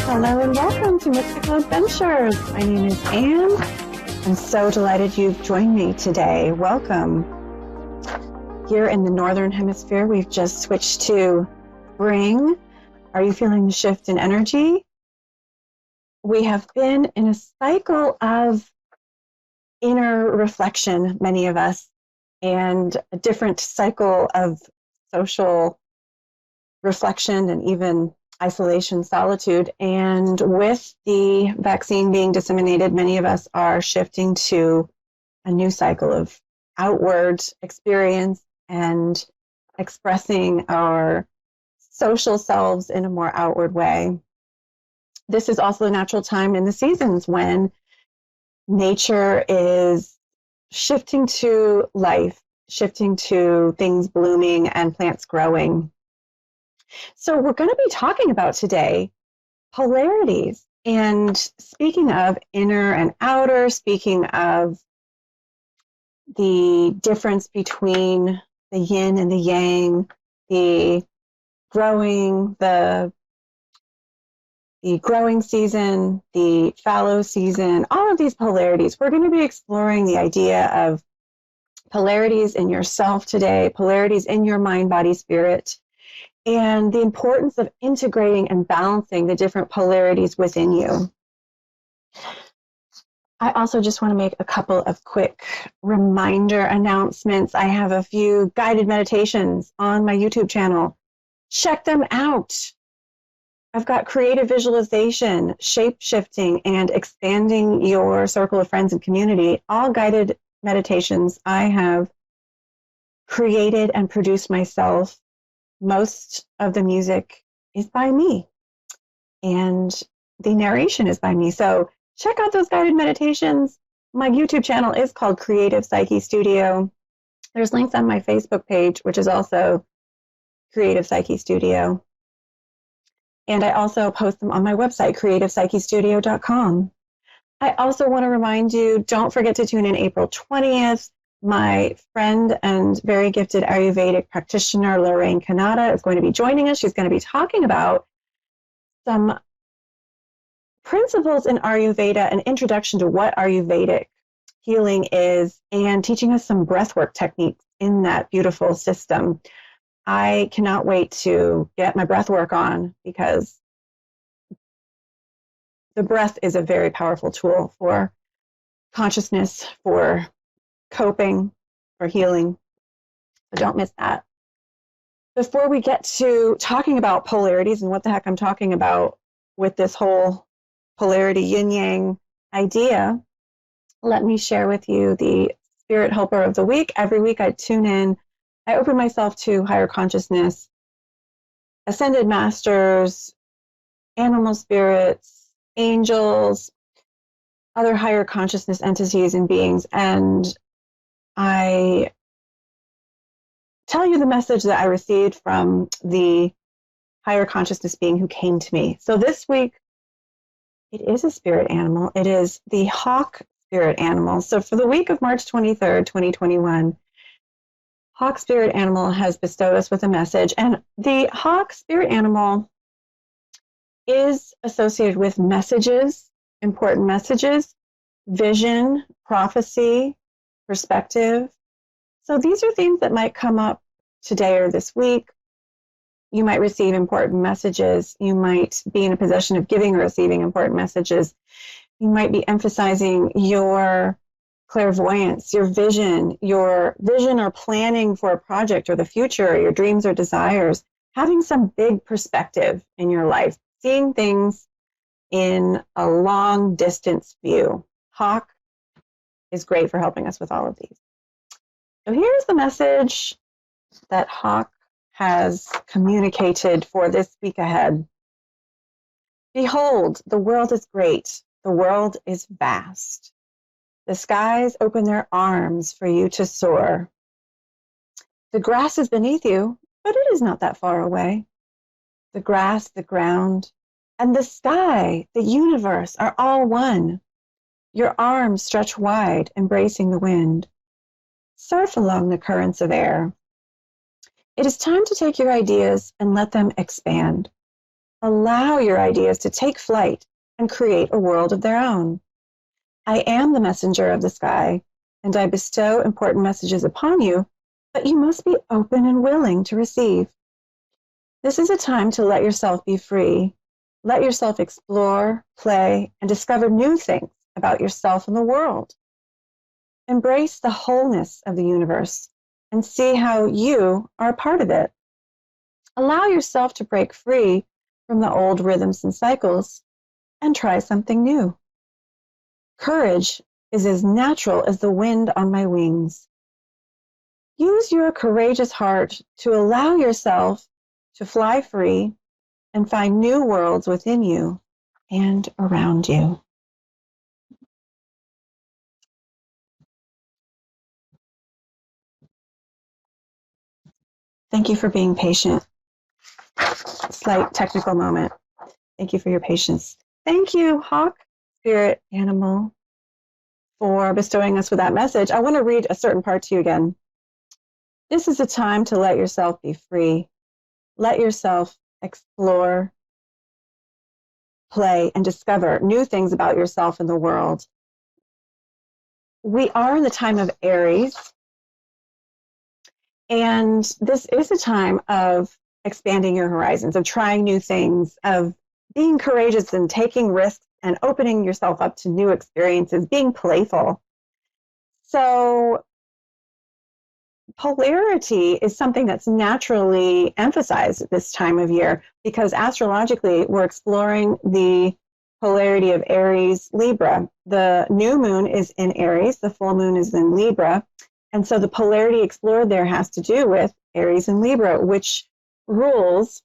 Hello and welcome to Mystical Adventures. My name is Anne. I'm so delighted you've joined me today. Welcome. Here in the Northern Hemisphere, we've just switched to spring. Are you feeling the shift in energy? We have been in a cycle of inner reflection, many of us, and a different cycle of social reflection and even isolation, solitude. And with the vaccine being disseminated, many of us are shifting to a new cycle of outward experience and expressing our social selves in a more outward way. This is also a natural time in the seasons when nature is shifting to life, shifting to things blooming and plants growing. So we're going to be talking about today polarities. And speaking of inner and outer, speaking of the difference between the yin and the yang, the growing season, the fallow season, all of these polarities, we're going to be exploring the idea of polarities in yourself today, polarities in your mind, body, spirit, and the importance of integrating and balancing the different polarities within you. I also just want to make a couple of quick reminder announcements. I have a few guided meditations on my YouTube channel. Check them out. I've got creative visualization, shape-shifting, and expanding your circle of friends and community, all guided meditations I have created and produced myself. Most of the music is by me, and the narration is by me. So check out those guided meditations. My YouTube channel is called Creative Psyche Studio. There's links on my Facebook page, which is also Creative Psyche Studio. And I also post them on my website, creativepsychestudio.com. I also want to remind you, don't forget to tune in April 20th. My friend and very gifted Ayurvedic practitioner, Lorraine Kannada, is going to be joining us. She's going to be talking about some principles in Ayurveda, an introduction to what Ayurvedic healing is, and teaching us some breathwork techniques in that beautiful system. I cannot wait to get my breathwork on because the breath is a very powerful tool for consciousness, for coping, for healing. So don't miss that. Before we get to talking about polarities and what the heck I'm talking about with this whole polarity yin yang idea, let me share with you the spirit helper of the week. Every week I tune in, I open myself to higher consciousness, ascended masters, animal spirits, angels, other higher consciousness entities and beings, and I tell you the message that I received from the higher consciousness being who came to me. So this week, it is a spirit animal. It is the hawk spirit animal. So for the week of March 23rd, 2021, hawk spirit animal has bestowed us with a message. And the hawk spirit animal is associated with messages, important messages, vision, prophecy, perspective. So these are things that might come up today or this week. You might receive important messages. You might be in a position of giving or receiving important messages. You might be emphasizing your clairvoyance, your vision or planning for a project or the future, or your dreams or desires, having some big perspective in your life, seeing things in a long distance view. Hawk is great for helping us with all of these. So here's the message that Hawk has communicated for this week ahead. Behold, the world is great. The world is vast. The skies open their arms for you to soar. The grass is beneath you, but it is not that far away. The grass, the ground, and the sky, the universe are all one. Your arms stretch wide, embracing the wind. Surf along the currents of air. It is time to take your ideas and let them expand. Allow your ideas to take flight and create a world of their own. I am the messenger of the sky, and I bestow important messages upon you, but you must be open and willing to receive. This is a time to let yourself be free. Let yourself explore, play, and discover new things about yourself and the world. Embrace the wholeness of the universe and see how you are a part of it. Allow yourself to break free from the old rhythms and cycles and try something new. Courage is as natural as the wind on my wings. Use your courageous heart to allow yourself to fly free and find new worlds within you and around you. Thank you for being patient. Slight technical moment. Thank you for your patience. Thank you, Hawk, spirit animal, for bestowing us with that message. I want to read a certain part to you again. This is a time to let yourself be free. Let yourself explore, play, and discover new things about yourself and the world. We are in the time of Aries, and this is a time of expanding your horizons, of trying new things, of being courageous and taking risks and opening yourself up to new experiences, being playful. So polarity is something that's naturally emphasized at this time of year because astrologically we're exploring the polarity of Aries, Libra. The new moon is in Aries, the full moon is in Libra. And so the polarity explored there has to do with Aries and Libra, which rules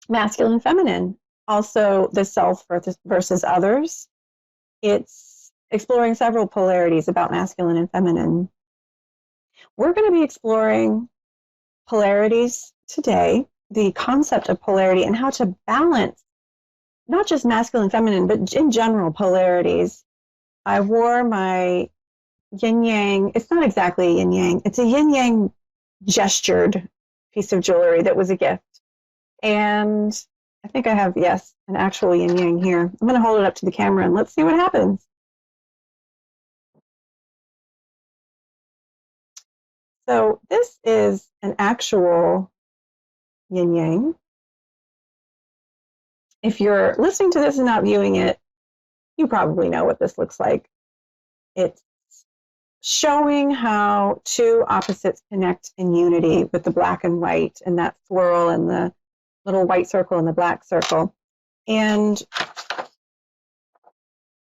masculine and feminine. Also the self versus others. It's exploring several polarities about masculine and feminine. We're going to be exploring polarities today, the concept of polarity and how to balance not just masculine and feminine, but in general polarities. I wore my Yin Yang. It's not exactly Yin Yang. It's a Yin Yang gestured piece of jewelry that was a gift. And I think I have, yes, an actual Yin Yang here. I'm going to hold it up to the camera and let's see what happens. So this is an actual Yin Yang. If you're listening to this and not viewing it, you probably know what this looks like. It's showing how two opposites connect in unity with the black and white and that swirl and the little white circle and the black circle. And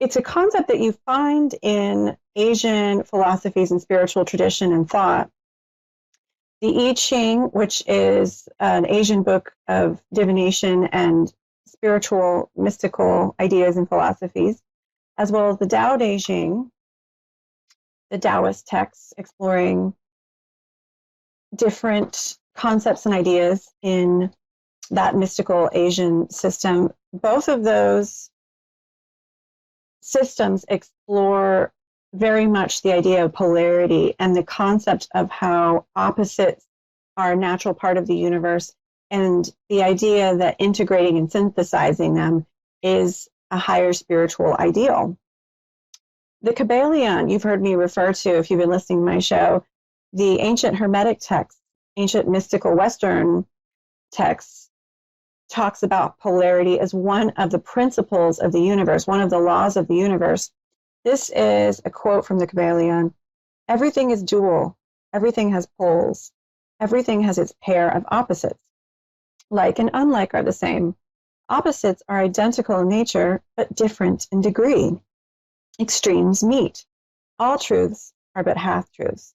it's a concept that you find in Asian philosophies and spiritual tradition and thought. The I Ching, which is an Asian book of divination and spiritual, mystical ideas and philosophies, as well as the Tao Te Ching, the Taoist texts exploring different concepts and ideas in that mystical Asian system. Both of those systems explore very much the idea of polarity and the concept of how opposites are a natural part of the universe, and the idea that integrating and synthesizing them is a higher spiritual ideal. The Kybalion, you've heard me refer to if you've been listening to my show, the ancient Hermetic texts, ancient mystical Western texts, talks about polarity as one of the principles of the universe, one of the laws of the universe. This is a quote from the Kybalion. Everything is dual. Everything has poles. Everything has its pair of opposites. Like and unlike are the same. Opposites are identical in nature, but different in degree. Extremes meet. All truths are but half-truths.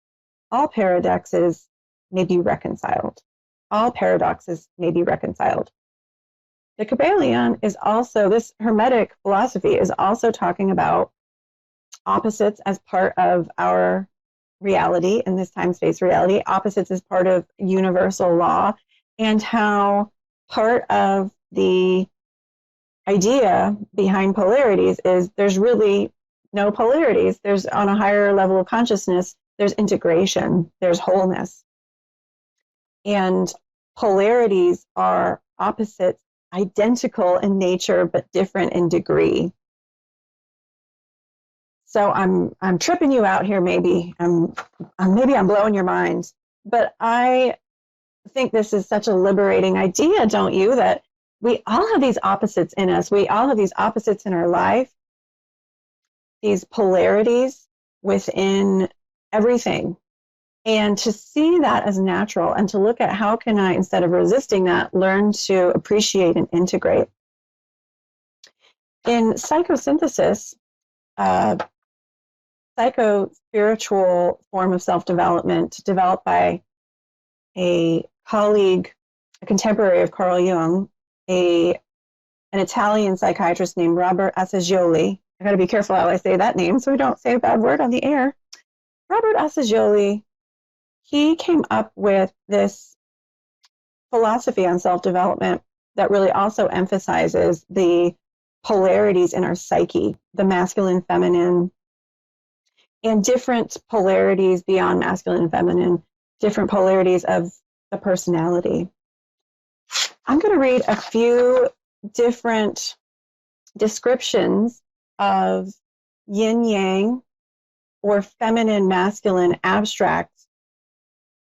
All paradoxes may be reconciled. All paradoxes may be reconciled. The Kybalion is also, this Hermetic philosophy is also talking about opposites as part of our reality, in this time-space reality, opposites as part of universal law, and how part of the idea behind polarities is there's really no polarities. There's, on a higher level of consciousness, there's integration, there's wholeness. And polarities are opposites identical in nature, but different in degree. So I'm tripping you out here. Maybe I'm blowing your mind, but I think this is such a liberating idea, don't you? That we all have these opposites in us. We all have these opposites in our life, these polarities within everything. And to see that as natural and to look at how can I, instead of resisting that, learn to appreciate and integrate. In psychosynthesis, psycho-spiritual form of self-development developed by a colleague, a contemporary of Carl Jung, an Italian psychiatrist named Robert Assagioli. I got to be careful how I say that name so we don't say a bad word on the air. Robert Assagioli, he came up with this philosophy on self-development that really also emphasizes the polarities in our psyche, the masculine, feminine, and different polarities beyond masculine and feminine, different polarities of the personality. I'm going to read a few different descriptions of yin yang or feminine, masculine, abstract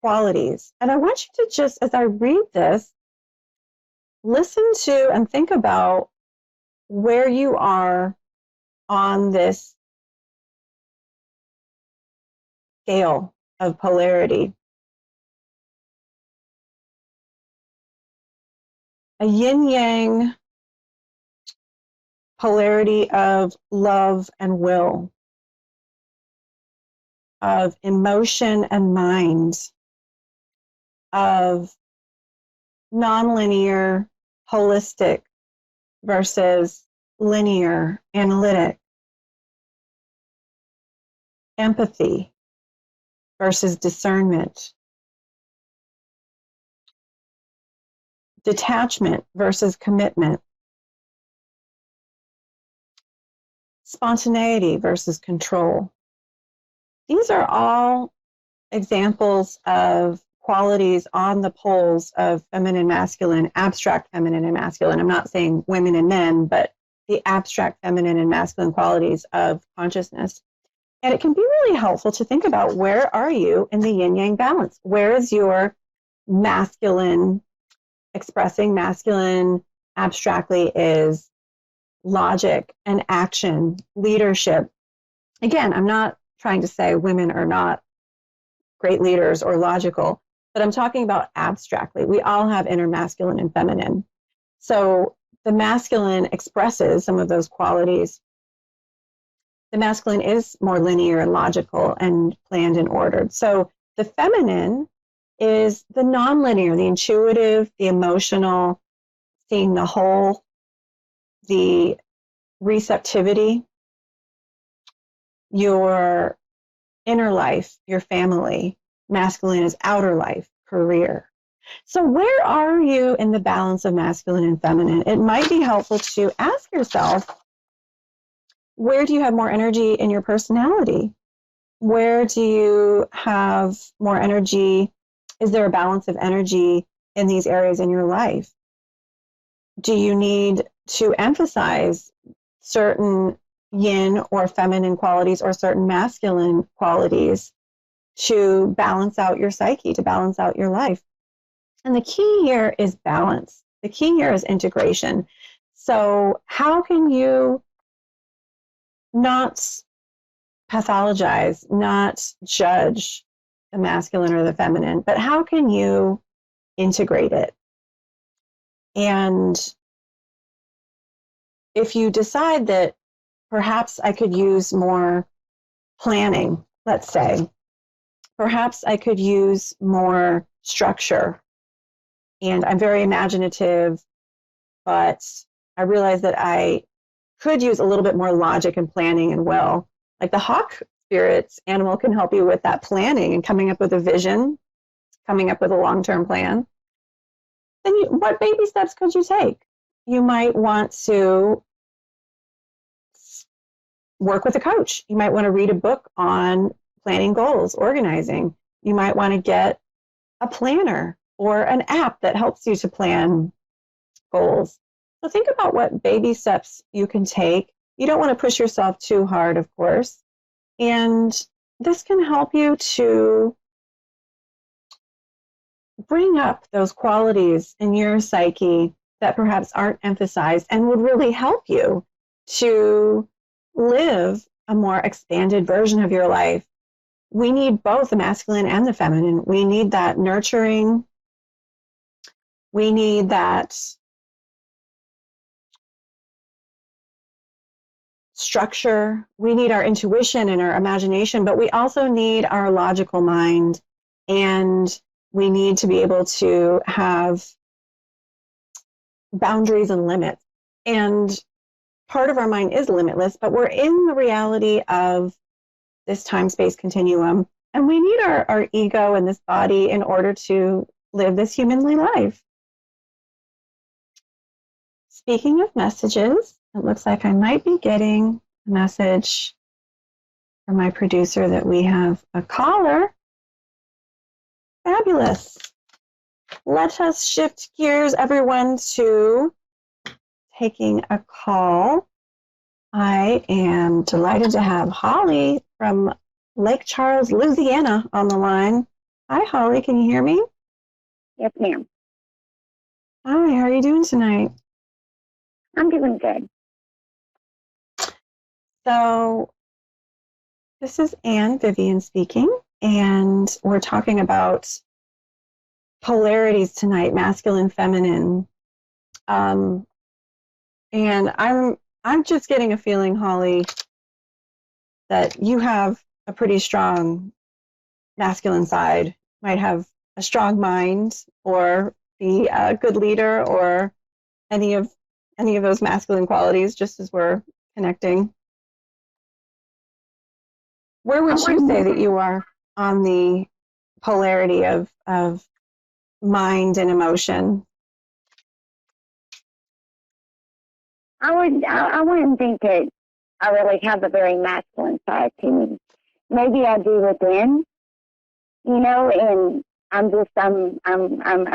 qualities. And I want you to just, as I read this, listen to and think about where you are on this scale of polarity. A yin yang polarity of love and will, of emotion and mind, of nonlinear, holistic versus linear, analytic, empathy versus discernment, detachment versus commitment, spontaneity versus control. These are all examples of qualities on the poles of feminine, masculine, abstract feminine and masculine. I'm not saying women and men, but the abstract feminine and masculine qualities of consciousness. And it can be really helpful to think about, where are you in the yin yang balance? Where is your masculine, expressing masculine abstractly is logic and action, leadership. Again, I'm not trying to say women are not great leaders or logical, but I'm talking about abstractly. We all have inner masculine and feminine. So the masculine expresses some of those qualities. The masculine is more linear and logical and planned and ordered. So the feminine is the nonlinear, the intuitive, the emotional, seeing the whole, the receptivity, your inner life, your family. Masculine is outer life, career. So where are you in the balance of masculine and feminine? It might be helpful to ask yourself, where do you have more energy in your personality? Where do you have more energy? Is there a balance of energy in these areas in your life? Do you need to emphasize certain yin or feminine qualities or certain masculine qualities to balance out your psyche, to balance out your life? And the key here is balance. The key here is integration. So how can you not pathologize, not judge the masculine or the feminine, but how can you integrate it? And if you decide that perhaps I could use more planning, let's say, perhaps I could use more structure, and I'm very imaginative, but I realize that I could use a little bit more logic and planning and will. Like the hawk spirits animal can help you with that planning and coming up with a vision, coming up with a long-term plan. Then what baby steps could you take? You might want to work with a coach. You might want to read a book on planning goals, organizing. You might want to get a planner or an app that helps you to plan goals. So think about what baby steps you can take. You don't want to push yourself too hard, of course. And this can help you to bring up those qualities in your psyche that perhaps aren't emphasized and would really help you to live a more expanded version of your life. We need both the masculine and the feminine. We need that nurturing. We need that structure. We need our intuition and our imagination, but we also need our logical mind. And we need to be able to have boundaries and limits. And part of our mind is limitless, but we're in the reality of this time-space continuum. And we need our ego and this body in order to live this humanly life. Speaking of messages, it looks like I might be getting a message from my producer that we have a caller. Fabulous. Let us shift gears, everyone, to taking a call. I am delighted to have Holly from Lake Charles, Louisiana on the line. Hi, Holly. Can you hear me? Yes, ma'am. Hi, how are you doing tonight? I'm doing good. So this is Vivian speaking, and we're talking about polarities tonight, masculine, feminine. And I'm just getting a feeling, Holly, that you have a pretty strong masculine side, might have a strong mind, or be a good leader, or any of those masculine qualities, just as we're connecting. Where would you say that you are on the polarity of mind and emotion? I wouldn't think that I really have a very masculine side to me. Maybe I do within, and I'm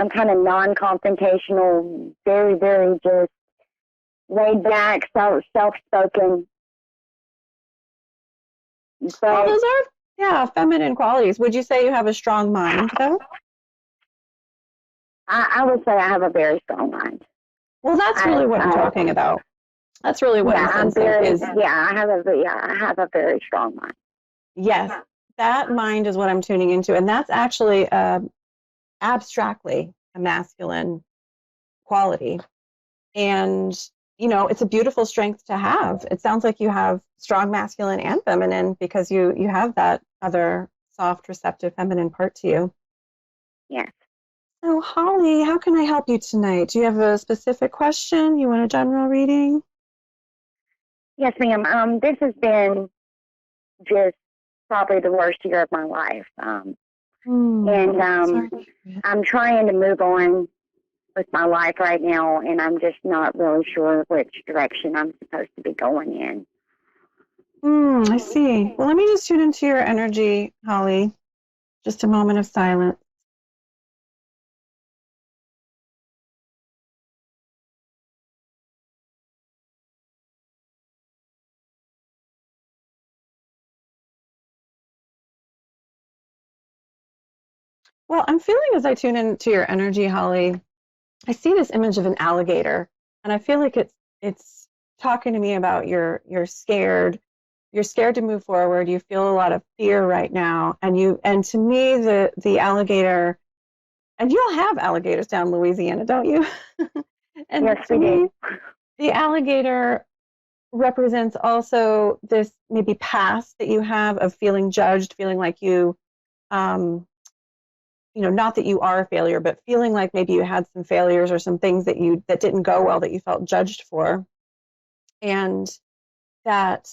kind of non-confrontational, very, very just laid back, self-spoken. Well, those are, feminine qualities. Would you say you have a strong mind, though? I would say I have a very strong mind. Well, that's really what I'm talking about. That's really what I'm saying is. Yeah, I have a very strong mind. Yes, that mind is what I'm tuning into, and that's actually abstractly a masculine quality. And it's a beautiful strength to have. It sounds like you have strong masculine and feminine because you have that other soft, receptive, feminine part to you. Yes. So, Holly, how can I help you tonight? Do you have a specific question? You want a general reading? Yes, ma'am. This has been just probably the worst year of my life. I'm trying to move on with my life right now, and I'm just not really sure which direction I'm supposed to be going in. I see. Well, let me just tune into your energy, Holly. Just a moment of silence. Well, I'm feeling as I tune into your energy, Holly, I see this image of an alligator, and I feel like it's talking to me about you're scared. You're scared to move forward. You feel a lot of fear right now, and to me the alligator, and you'll have alligators down in Louisiana, don't you? And yes, to we me, do. the alligator represents also this maybe past that you have of feeling judged, feeling like you not that you are a failure, but feeling like maybe you had some failures or some things that didn't go well that you felt judged for. And that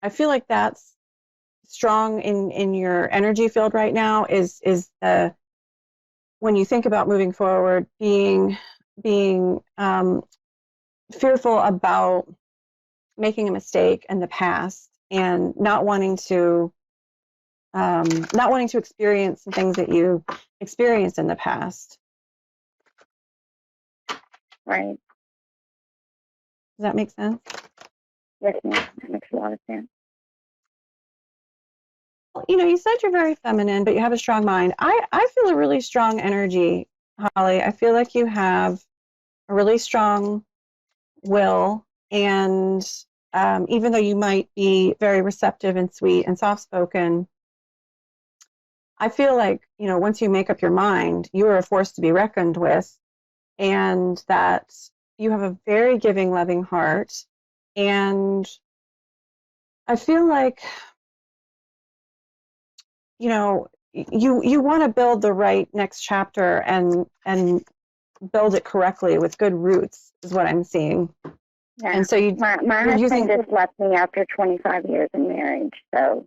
I feel like that's strong in your energy field right now is the, when you think about moving forward, being fearful about making a mistake in the past and not wanting to experience some things that you experienced in the past. Right. Does that make sense? Yes, ma'am. That makes a lot of sense. Well, you said you're very feminine, but you have a strong mind. I feel a really strong energy, Holly. I feel like you have a really strong will, and even though you might be very receptive and sweet and soft-spoken, I feel like, once you make up your mind, you are a force to be reckoned with, and that you have a very giving, loving heart. And I feel like, you want to build the right next chapter and build it correctly with good roots is what I'm seeing. Yeah. And so my you're husband just left me after 25 years in marriage, so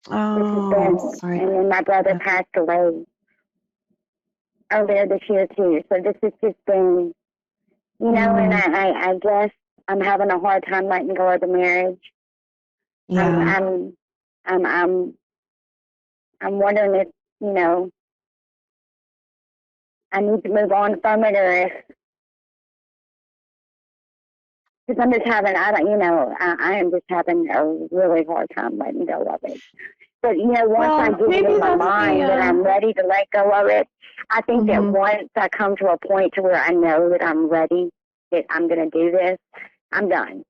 sorry. and then my brother passed away earlier this year too. So this has just been, and I guess I'm having a hard time letting go of the marriage. Yeah. I'm wondering if, I need to move on from it, or if, because I'm just having, I am just having a really hard time letting go of it. But, once I get it in my mind that I'm ready to let go of it, I think that once I come to a point to where I know that I'm ready, that I'm going to do this, I'm done.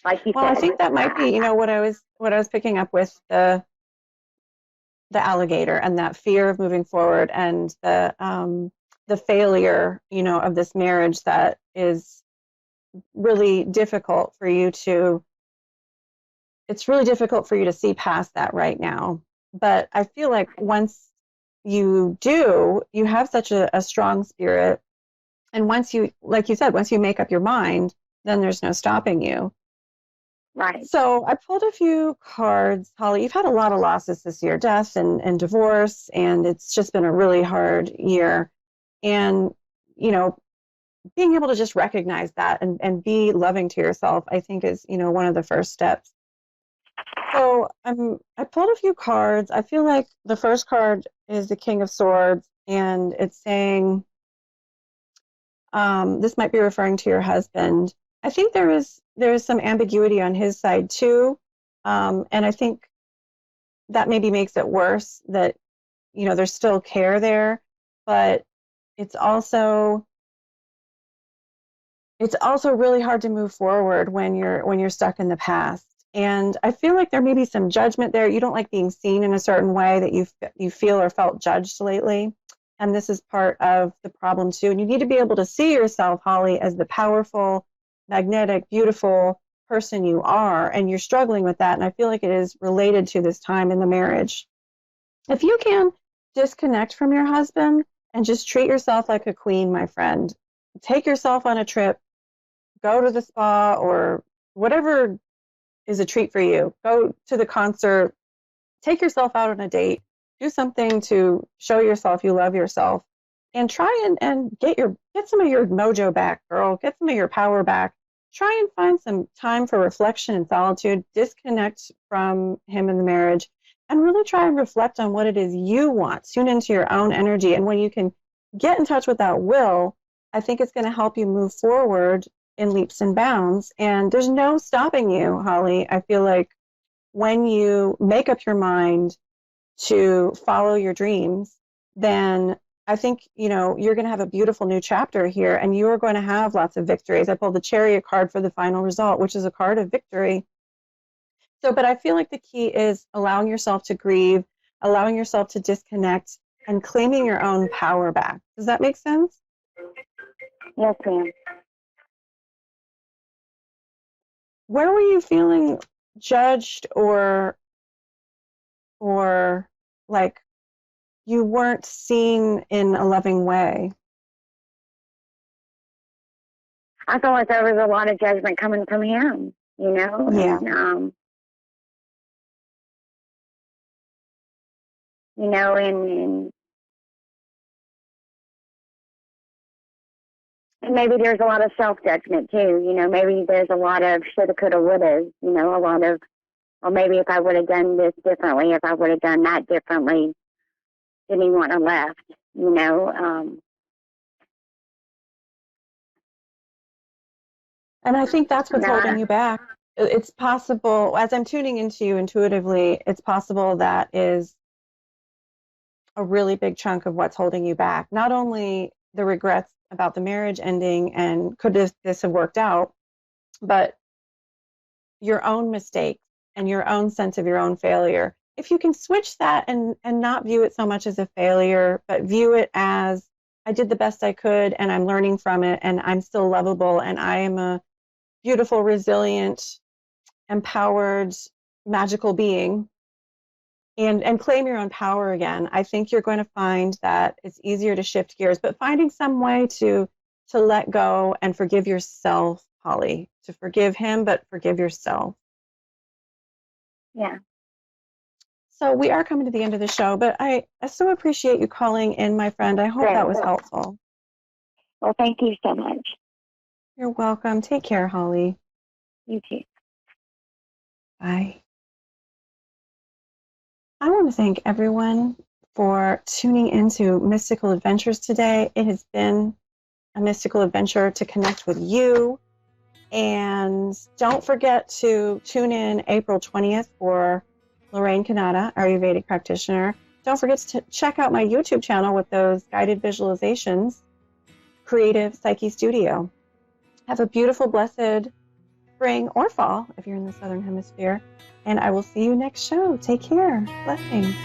Like you said. I think that might be, what I was picking up with the alligator and that fear of moving forward and the failure, of this marriage that is really difficult for you to. It's really difficult for you to see past that right now. But I feel like once you do, you have such a strong spirit. And once you, like you said, once you make up your mind, then there's no stopping you. Right. So I pulled a few cards. Holly, you've had a lot of losses this year, death and divorce, and it's just been a really hard year. And, being able to just recognize that and be loving to yourself, I think is, one of the first steps. So I pulled a few cards. I feel like the first card is the King of Swords, and it's saying, this might be referring to your husband. I think there is some ambiguity on his side too, and I think that maybe makes it worse that there's still care there, but it's also really hard to move forward when you're stuck in the past. And I feel like there may be some judgment there. You don't like being seen in a certain way that you feel or felt judged lately. And this is part of the problem too. And you need to be able to see yourself, Holly, as the powerful, magnetic, beautiful person you are. And you're struggling with that. And I feel like it is related to this time in the marriage. If you can disconnect from your husband and just treat yourself like a queen, my friend, take yourself on a trip, go to the spa or whatever is a treat for you. Go to the concert, take yourself out on a date, do something to show yourself you love yourself, and try and get some of your mojo back, girl. Get some of your power back. Try and find some time for reflection and solitude. Disconnect from him in the marriage and really try and reflect on what it is you want. Tune into your own energy. And when you can get in touch with that will, I think it's going to help you move forward in leaps and bounds. And there's no stopping you, Holly. I feel like when you make up your mind to follow your dreams, then I think, you're going to have a beautiful new chapter here and you're going to have lots of victories. I pulled the Chariot card for the final result, which is a card of victory. So, but I feel like the key is allowing yourself to grieve, allowing yourself to disconnect, and claiming your own power back. Does that make sense? Yes, ma'am. Where were you feeling judged or like you weren't seen in a loving way? I felt like there was a lot of judgment coming from him, Yeah. And maybe there's a lot of self-judgment too, maybe there's a lot of shoulda, coulda, woulda, a lot of, or maybe if I would have done this differently, if I would have done that differently, then he wouldn't have left, And I think that's what's Nah. holding you back. It's possible, as I'm tuning into you intuitively, it's possible that is a really big chunk of what's holding you back. Not only the regrets about the marriage ending and could this have worked out, but your own mistakes and your own sense of your own failure. If you can switch that and not view it so much as a failure, but view it as I did the best I could and I'm learning from it and I'm still lovable and I am a beautiful, resilient, empowered, magical being, and claim your own power again, I think you're going to find that it's easier to shift gears, but finding some way to let go and forgive yourself, Holly, to forgive him, but forgive yourself. Yeah. So we are coming to the end of the show, but I so appreciate you calling in, my friend. I hope that was helpful. Well, thank you so much. You're welcome. Take care, Holly. You too. Bye. I want to thank everyone for tuning into Mystical Adventures today. It has been a mystical adventure to connect with you. And don't forget to tune in April 20th for Lorraine Kanata, Ayurvedic practitioner. Don't forget to check out my YouTube channel with those guided visualizations, Creative Psyche Studio. Have a beautiful, blessed spring or fall if you're in the Southern Hemisphere. And I will see you next show. Take care. Blessings.